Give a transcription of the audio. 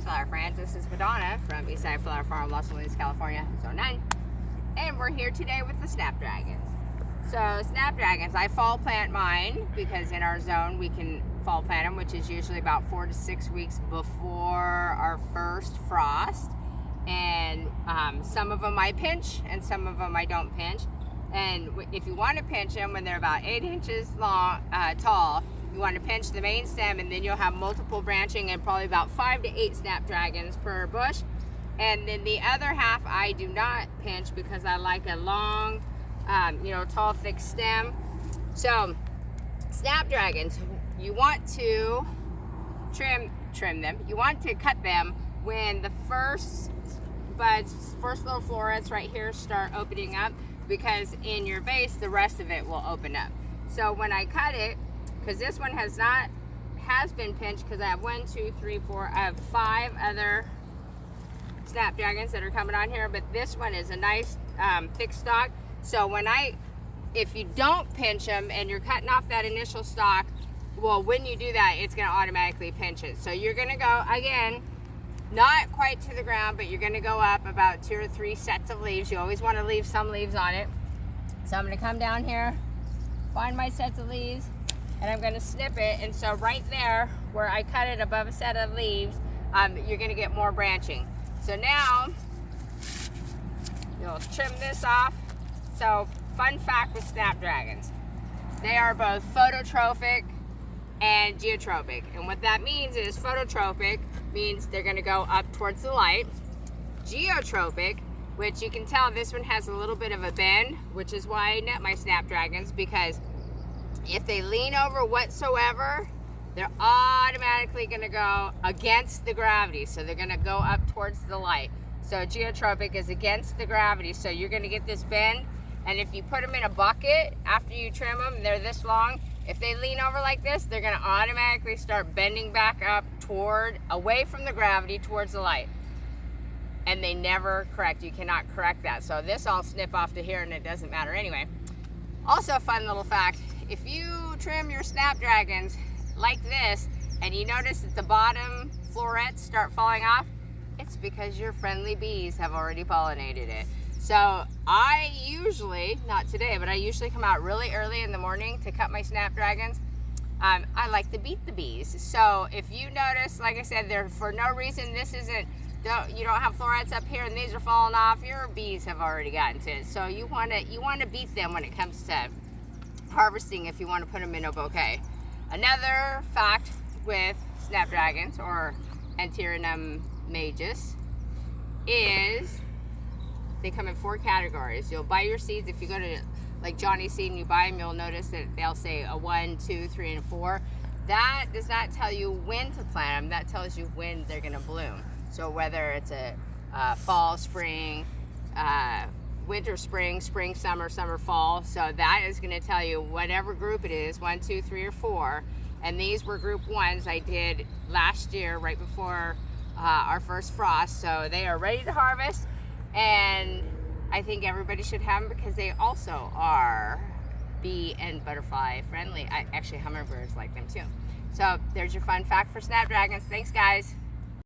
flower friends, this is Madonna from Eastside Flower Farm, Los Angeles, California, Zone 9. And we're here today with the snapdragons. So snapdragons, I fall plant mine because in our zone we can fall plant them, which is usually about 4 to 6 weeks before our first frost. And some of them I pinch and some of them I don't pinch. And if you want to pinch them when they're about 8 inches long, tall, you want to pinch the main stem, and then you'll have multiple branching and probably about 5 to 8 snapdragons per bush. And then the other half I do not pinch because I like a long, tall, thick stem. So snapdragons, you want to trim them. You want to cut them when the first buds, first little florets right here start opening up, because in your vase the rest of it will open up. So when I cut it, because this one has been pinched, because I have 1, 2, 3, 4, I have 5 other snapdragons that are coming on here, but this one is a nice thick stalk. So if you don't pinch them and you're cutting off that initial stalk, well, when you do that, it's going to automatically pinch it. So you're going to go, again, not quite to the ground, but you're going to go up about 2 or 3 sets of leaves. You always want to leave some leaves on it. So I'm going to come down here, find my sets of leaves, and I'm going to snip it. And so right there where I cut it above a set of leaves, you're going to get more branching. So now you'll trim this off. So fun fact with snapdragons, they are both phototrophic and geotropic. And what that means is phototropic means they're going to go up towards the light. Geotropic, which you can tell this one has a little bit of a bend, which is why I net my snapdragons, because if they lean over whatsoever, they're automatically going to go against the gravity. So they're going to go up towards the light. So geotropic is against the gravity. So you're going to get this bend. And if you put them in a bucket after you trim them, they're this long. If they lean over like this, they're going to automatically start bending back up away from the gravity towards the light. And they never correct. You cannot correct that. So this I'll snip off to here and it doesn't matter anyway. Also, fun little fact, if you trim your snapdragons like this and you notice that the bottom florets start falling off, it's because your friendly bees have already pollinated it. So I usually, not today, but I usually come out really early in the morning to cut my snapdragons. I like to beat the bees. So if you notice, like I said, they're for no reason, you don't have florets up here and these are falling off, your bees have already gotten to it. So you want to beat them when it comes to harvesting if you want to put them in a bouquet. Another fact with snapdragons, or Antirrhinum majus, is they come in 4 categories. You'll buy your seeds. If you go to like Johnny's Seed and you buy them, you'll notice that they'll say a 1, 2, 3, and 4. That does not tell you when to plant them. That tells you when they're going to bloom. So whether it's a fall, spring, winter, spring, spring, summer, summer, fall. So that is going to tell you whatever group it is, 1, 2, 3, or 4. And these were group 1s I did last year right before our first frost. So they are ready to harvest, and I think everybody should have them because they also are bee and butterfly friendly. Actually, hummingbirds like them too. So there's your fun fact for snapdragons. Thanks, guys.